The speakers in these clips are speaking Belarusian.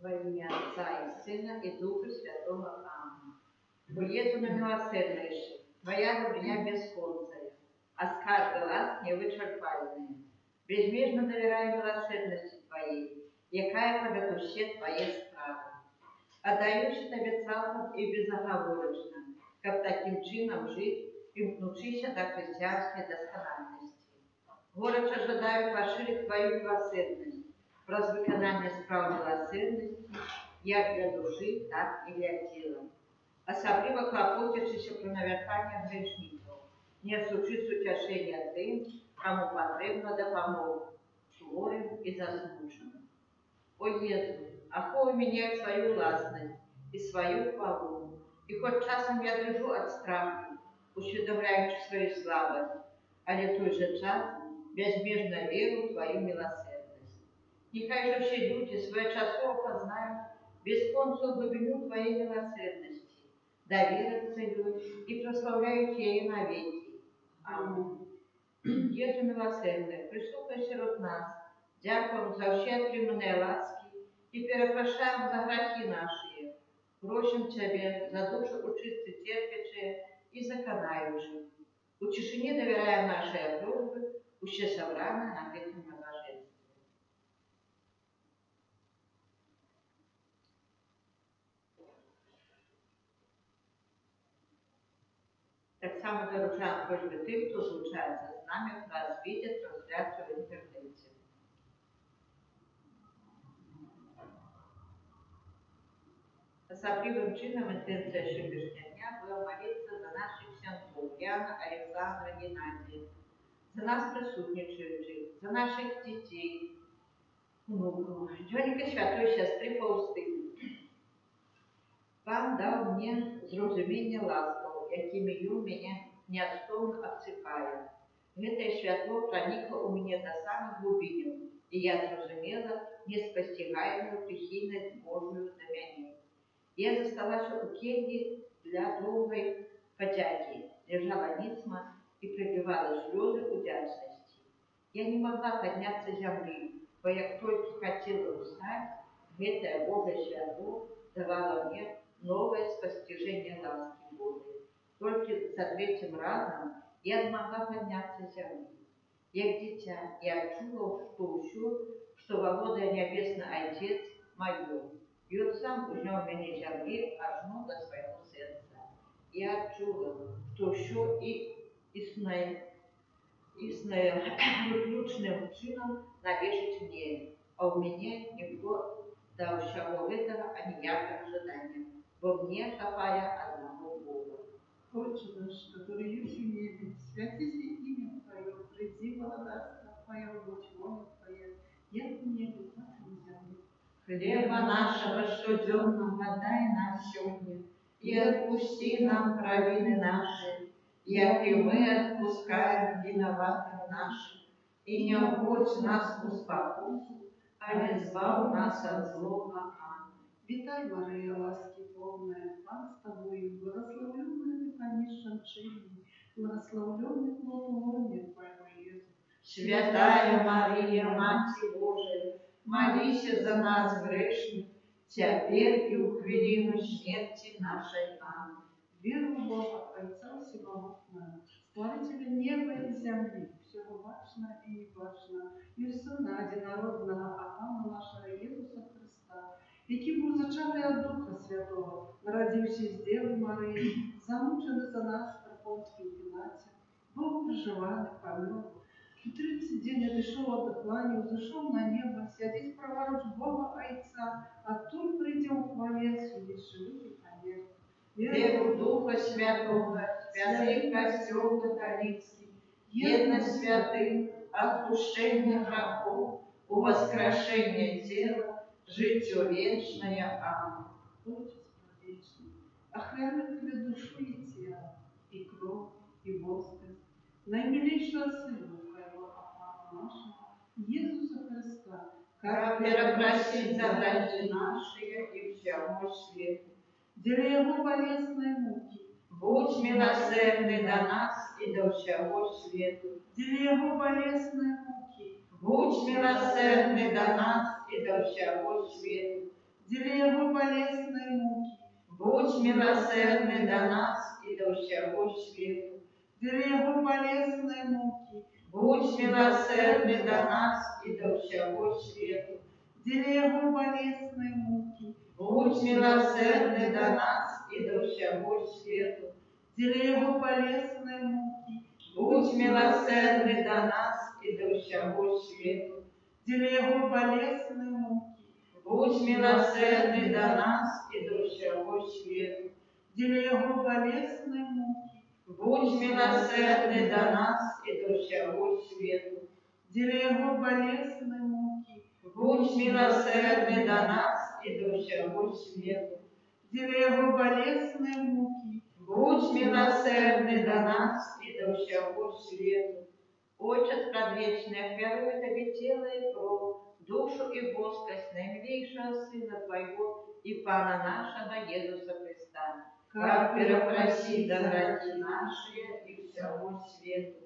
во ім'я Отца і Сина і Духа Святого. Амінь. Бо Єсу немилосерднейший, Твоя доброня бесконцая, а скарби ласк невычерпальные. Безмежно доверяю милосердности Твоей, якая по душе Твоей справы. Отдающий Тебе цалком и безоговорочно, как таким чином жить, примкнувшися до христианской доскональности. Горячо ожидаю поширить Твою милосердность, про виконання справ милосердності, як для душі, так і для тіла. Особливо клопотячися про навертання грішників, несучи сутяшення тим, кому потрібна допомога, хворим і засмученим. О Єзу, охови мене в свою власність і свою хвалу, і хоч часом я дрижу від страху, усвідомляючи свою слабость, але в той же час безмежно віру в Твою милосердность. Нехай же все люди своечасово познают бесконцую глубину Твоей милосердности, доверятся ей и прославляют ей навеки. Аминь. Єсу милосердне, приступай сирот нас, дякуємо за все отримані ласки и перепрошаем за грехи наши. Просим Тебе за душу учисти терпячие и заканающих. У тишине доверяем наши просьбы, уще собраны на этом блаженстве. Так само доручаем просьбы тих, хто звучається з нами, нас видять трансляцію в інтернеті. Особливим чином інтенція сьогоднішнього дня була молитися за наших ксензов Яна, Олександра, Геннадія, за нас присутнічаючих, за наших дітей, внуків, доньки святої сестри Фаустини. Пан дав мені зрозуміння ласкаву, якими ю мене неотступно обсипає. Гэта святло проникло у меня до самых глубин, и я зрозумела неспостигаемую прихильность Божию на меня. Я засталась у кельи для долгой подяки, лежала ницма и пробивала слезы удячности. Я не могла подняться с земли, бо як только хотела устать, это Божье святло давало мне новое постижение ласки Божией. Только за третьим разом я смогла подняться с земли. Як дитя, я чула, что что володая Небесный Отец мое. И он сам узнял меня земли аж до своего сердца. Я чула, что еще и выключным чином належит мне, а у меня никто дал всего этого, а никаких ожиданий, бо мне хапая одного Бога. Отче наш, который есть в небе, святися имя Твое, приди благодарство Твое, будь воля Твоя, як в небе, так и на земле. Хлеба нашего щоденного дай нам сегодня, и отпусти нам провины наши, як и мы отпускаем виноватым нашим, и не вводь нас в спокусу, а избавь нас от злого. Аминь. Витай, Мария, ласки полная, Пан с Тобою, благословленная Ты помеж женщин, благословленный плод лона Твоего, Иисус. Святая Мария, Мать Божия, молись за нас грешных, теперь и в хвилину смерти нашей. Аминь. Веру в Бога, Отца Всемогутного, Створителя неба и земли, всего важно и небажно, и в Сына Одинородного, а Пана нашего Иисуса Христа, який був зачатий від Духа Святого, народившись з Деви Марії, замучений за нас в Понтії Пілаті, Бог проживаний, помер. В 30 дней отошел от клани, взошел на небо, сядет праворуч Бога Отца, оттуда придем к хвале судивших и помер. Веру Духа Святого, святых костел католицкий, едность святых, отпущение грехов, воскрешение тела, житие вечное. Аминь. Отче Вечный, охраняй Тебе душу и тело, и кровь, и воскрес, наимилейшего Сына Твоего, Папа нашего, Иисуса Христа, как перепросить за грехи наши и всему свету. Деля Его болезной муки, Будь милосердный до нас и до всего свету. Деля Его болезной муки, Будь милосердный до нас и до всего свету. Деля болесної муки, Будь милосердний до нас і до всього світу. для Його болесної муки, Будь милосердний до нас і до всього світу. для Його болесної муки, Будь милосердний до нас і до всього світу. для Його болесної муки, Будь милосердний до нас і до всього світу. для Його болесної муки, Будь милосердний до нас і до всього світу. для Його болесної муки, Будь милосердний до нас і до всього світу. для Його болесної муки, Будь милосердний до нас і до всього світу. для Його болесної муки, Будь милосердний до нас і до всього світу. Отче предвечный, верую Тебе тело и кровь, душу и воскрес наимилейшего Сына Твоего и Пана нашего Иисуса Христа, как перепросить за грехи наши и всего свету.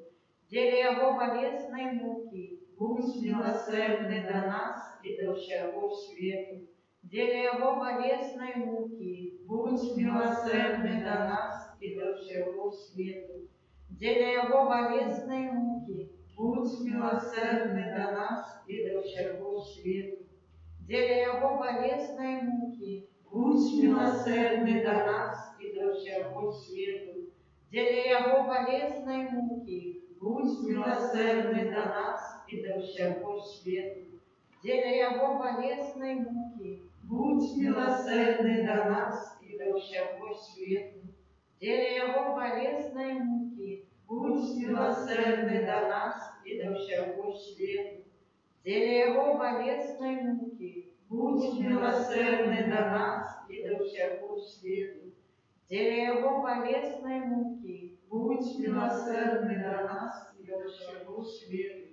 Деле Его болезной муки, будь милосердный до нас и до всего свету. Деле Его болезной муки, будь милосердный до нас и до всего свету. Деле Его болезной муки, будь милосердный до нас и до всего свету. Деле Его болезной муки, будь милосердный до нас и до всего свету. Деле Его болезной муки, будь милосердный до нас и до всего свету. Деле Его болезной муки, будь милосердный до нас и до всего свету. Деле Его болезной муки, будь милосердный до нас и до всего свету. Деле Его болезной муки, будь милосердный до нас и до всего свету. Деле Его болезной муки, будь милосердный до нас и до всего свету.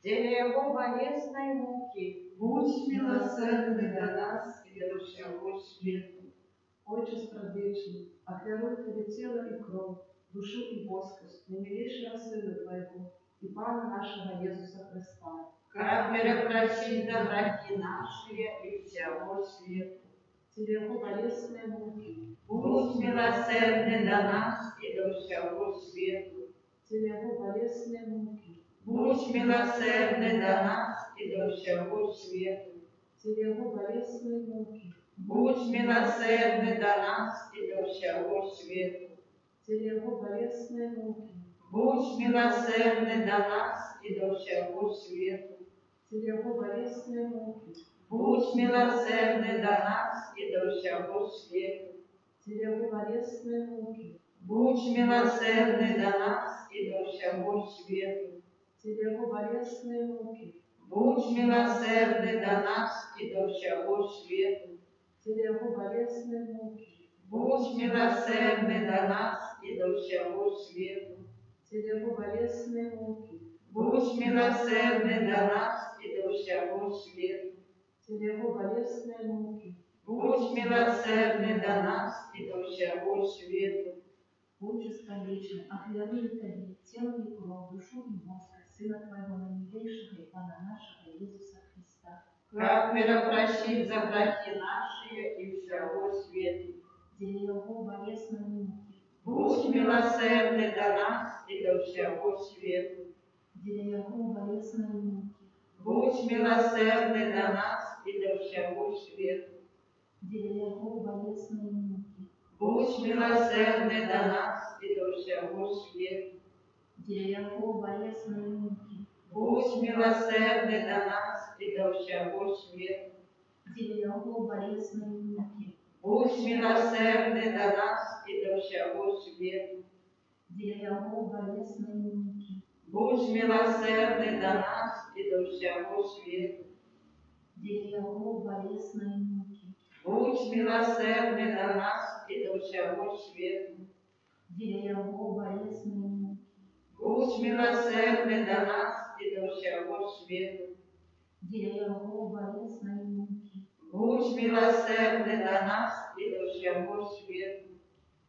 Деле Его болезной муки, будь милосердный до нас и до всего свету. Отче предвечный, отверну Тебе тело и кровь, душу и воскрес, наимилейшего Сына Твоего и Пана нашего Иисуса Христа, Как перепросить за грехи наши и всего свету. для Его болесной муки, Будь милосердный до нас и до всего свету. для Его болесной муки, Будь милосердный до нас и до всего свету. для Его болесной муки, Будь милосердный до нас и до всего свету. для Его болесной муки, Будь милосердный до нас и до всего свету. для Его болесной муки, Будь милосердный до нас и до всего свету. для Его болесной муки, Будь милосердный до нас и до всего свету. для Его болесной муки, Будь милосердный до нас и до всего свету. для Его болесной муки, Будь милосердный до нас и до всего свету. для Его болесной муки, Будь милосердный до нас и до всего свету. для Его болесной муки, Будь милосердный до нас и до всего свету. Отчество вечное, отверни Тебе тело и кровь, душу и воскрес Сына Твоего наимилейшего и Пана нашего Иисуса Христа, Как перепросить за грехи наши и всего свету. для Его болезной муки, Будь милосердный до нас и до всего свету. для Его болезной муки, Будь милосердный до нас и до всего свету. для Его болезной муки, Будь милосердный до нас и до всего свету. для Его болезной муки, Будь милосердный до нас и до всего свету. для Его болезной муки, Будь милосердный до нас и до всего свету. для Его болезной муки, Будь милосердный до нас и до всего свету. для Его болезной муки, Будь милосердный до нас и до всего свету. для Его болезной муки, Будь милосердный до нас и до всего свету. для Его болезной муки, Будь милосердный до нас и до всего свету.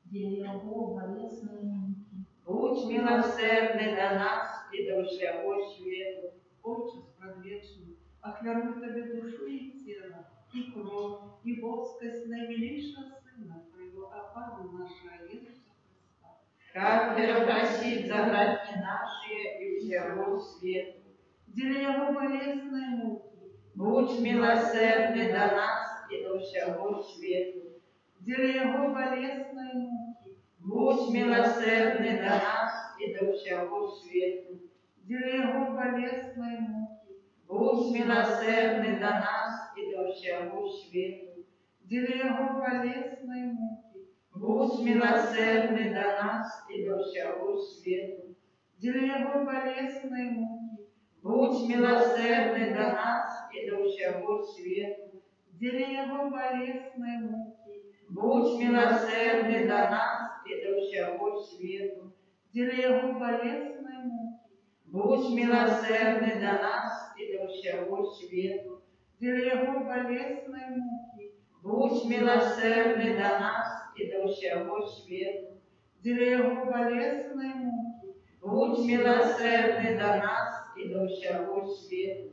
для Его болезной муки, Будь милосердный до нас и до всего свету. Отче предвечный, отверну Тебе душу и тело, и кровь, и боскость наимилейшего Сына Твоего, а Пана нашего Иисуса Христа. Как просить за грехи наши и всего свету. Для Его болезной муки, Будь милосердный до нас и до всего свету. для Его болезной муки, Будь милосердный до нас и до всего свету. для Его болезной муки, Будь милосердный до нас и до всего свету. для Его болезной муки, Будь милосердный до нас и до всего свету. для Его болезной муки, Будь милосердный до нас и до всего свету. для Его болезной муки, Будь милосердный до нас и до всего свету. для Его болезной муки, Будь милосердный до нас и до всего свету. для Его болезной муки, Будь милосердный до нас и до всего свету. для Его болезной муки, Будь милосердный до нас и до всего свету.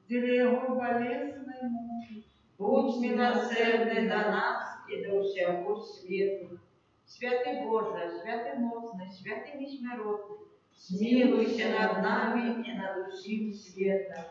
для Его болезной муки, Будь милосердный до нас и до всего свету. Святый Боже, святый моцный, святый міжнародний, смилуйся над нами и над усім света.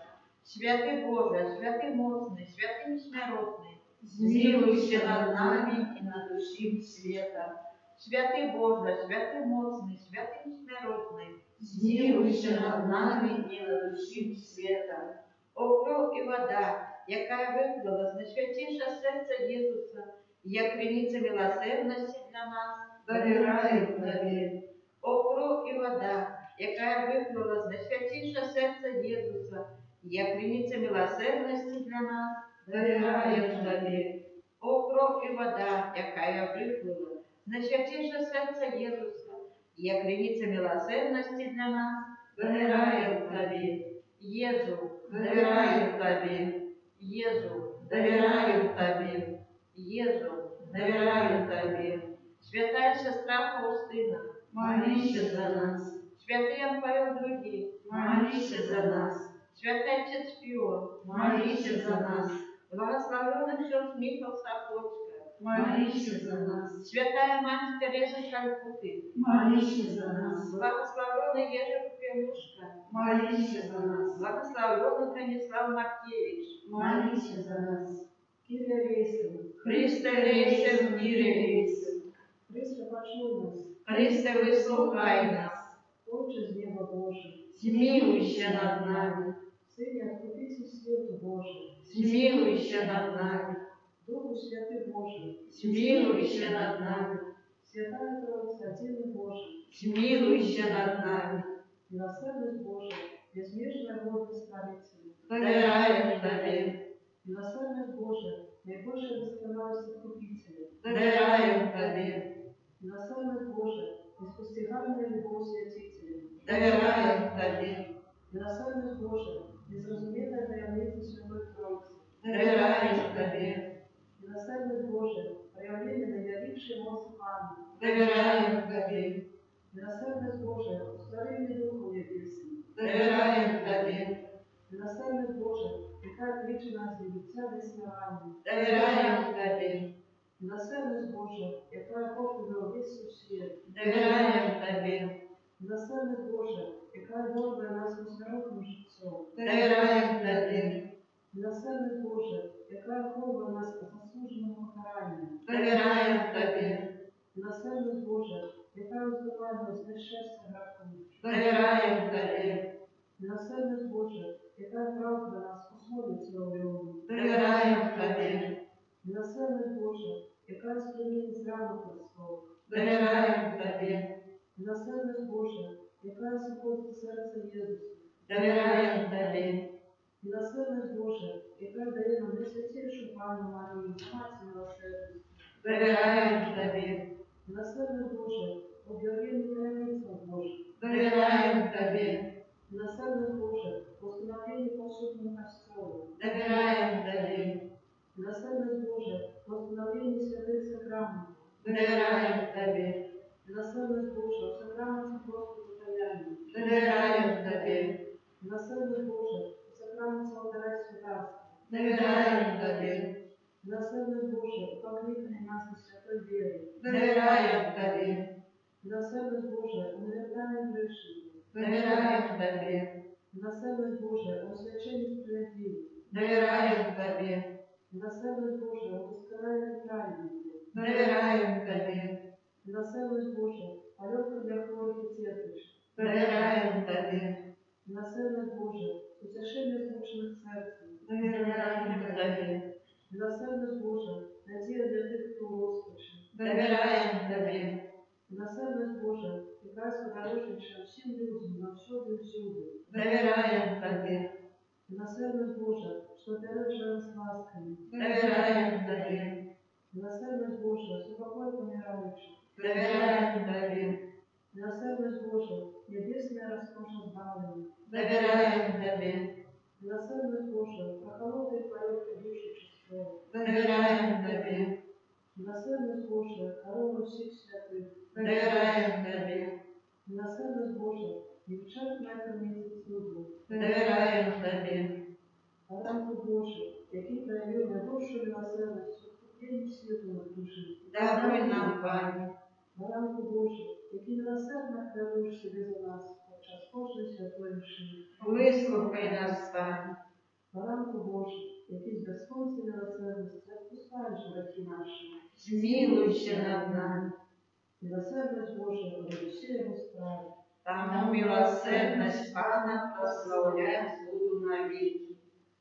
Святый Боже, святый моцний, святый міжнародний, смилуйся над нами и над усім света. Святый Боже, святый моцний, святый міжнародний, смилуйся над нами и над усім света. О кров і вода, яка виплила з найсвятіше серця Ісуса, як криниця милосердності для нас, довіряємо Тобі. О кров і вода, яка виплила з найсвятіше серця Ісуса, як криниця милосердності для нас, довіряємо Тобі. О кров і вода, яка виплила з найсвятіше серця Ісуса, як криниця милосердності для нас, довіряємо Тобі. Єзу, довіряю Тобі. Єзу, довіряю Тобі. Єзу, довіряю Тобі. Святая сестра Фаустина, молися за нас. Святий Ян Павел II, молися за нас. Святий Отець Піо, молися за нас. Благословенный ксенз Михаил Сапотска, молися за нас, Святая Мать Тереза Калькутты, молися за нас, благословенный Ежик Пелушка, молися за нас, благословенный Станислав Маркевич, молися за нас. Кире рейсом, Христе рейсем, мире рейсем, Христе почуй нас, Христе вислухай нас, Отче з неба Боже, смилуйся над нами, Сине Откупитель світу Боже, смилуйся над нами, Духу Святий Боже, смилуйся над нами, Святая Троица, Один Боже, смилуйся над нами, Милосердность Божия, безмежная воля Столицы, довіряємо Тобі, Милосердность Божия, наибольшее достоинство Откупителя, довіряємо Тобі, Милосердность Божия, неспостигаемая любовь Святителя, довіряємо Тобі, Милосердность Божия, безразуменное проявление Святой Троицы, довіряємо Тобі, Милосердность Божия, проявление наиявившей моцы Анны, довіряємо Тобі, Милосердность Божия, устарение Духу Небесным, довіряємо Тобі, Милосердность Божия, яка кличе нас від лиця до основання, довіряємо Тобі, Милосердность Божия, яка охоплює весь світ, довіряємо Тобі, Милосердность Божия, яка охоплює нас міжнародним життям, довіряємо Тобі, Милосердность Божия, яка охоплює нас заслуженим покаранням, довіряємо Тобі, Милосердность Божия, яка розвиває нас без шерсти граху, довіряємо Тобі, Милосердность Божия, яка оправдує нас у слові цього любові, довіряємо Тобі, Милосердность Божия, яка розкриє зрану Христову, довіряємо Тобі, Милосердность Божия, яка заходить в серце Єсуса, довіряємо Тобі, Милосердность Божия, яка дає нам найсвятішу Пану Марію, Мать милосердності, довіряємо Тобі, Милосердность Божия, об'явлення таємництва Божих, довіряємо Тобі, Милосердность Божия, установлення посудного костюму, довіряємо Тобі, Милосердность Божия, установлення святих сакраментів, довіряємо Тобі, Милосердность Божия, в сакраменті просто покаяння, довіряємо Тобі, Милосердность Божия, в сакраменті алтаря святарства, довіряємо Тобі, Милосердный Боже, покликай нас на святой вере. Довіряємо Тобі, Милосердный Боже, умиротворяй грешников. довіряємо Тобі, Милосердный Боже, освященный справедливый. довіряємо Тобі, Милосердный Боже, ускоряй праведники. довіряємо Тобі, Милосердный Боже, полетка для хворых и терпящих. довіряємо Тобі, Милосердный Боже, утешение змученных сердцем. довіряємо Тобі, Милосердный Боже, надежда для тех, кто в роскоши. довіряємо Тобі, Милосердный Боже, играй сподорожнейшим всем людям на всюду и всюду. довіряємо Тобі, Милосердный Боже, что ты рождаешь с ласками. довіряємо Тобі, Милосердный Боже, супокой помирающих. довіряємо Тобі, Милосердный Боже, небесная роскошь избавления. довіряємо Тобі, Милосердный Боже, прохолодный полет души чистого. довіряємо Тобі, Милосердный Боже, корона всех святых. довіряємо Тобі, Милосердный Боже, невчерпная кормить службу. довіряємо Тобі, Ранку Боже, який проявив найбільшу милосердність у вкупленні світу над душі. даруй нам, Пане, Ранку Боже, який милосердно храниш себе за нас під час кожної святої мші. вислухай нас, Пане, Ранку Боже, який з безконцем милосердності відпускаєш грехи наші. змілуйся над нами, Милосердність Божа, роби всі його справи. тому милосердність Пана прославляє буду навіки.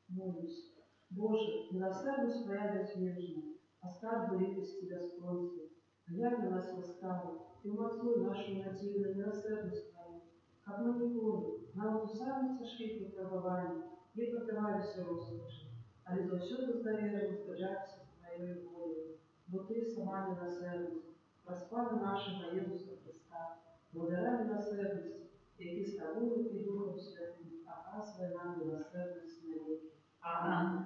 Молюсь. Боже, милосердность Твоя безмежна, а скарб великости безконца. Глянь на нас ласкаво, и умоцуй нашу надію на милосердность Твою, как мы ніколи, навіть у самих тяжких випробуваннях, не поддавалися розкоші, але завсюди з довірою збережатися Твоєю волею, бо Ти сама милосердність, розпала нашого Ісуса Христа, благодаря милосердності, які з Тобою і Духом Святим оказує нам милосердність навіки. Аминь.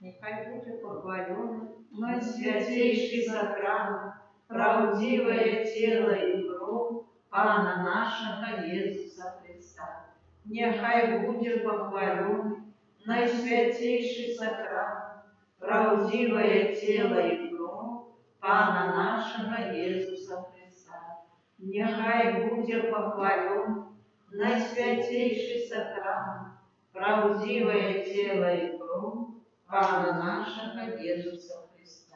Нехай буде похвален наисвятейший сакрамент, правдивое тело и кровь Пана нашего Иисуса Христа. Нехай будет похвален наисвятейший сакрамент, правдивое тело и кровь Пана нашего Иисуса Христа. Нехай будет похвален наисвятейший сакрамент, правдивое тело и кровь Пана нашего Иисуса Христа.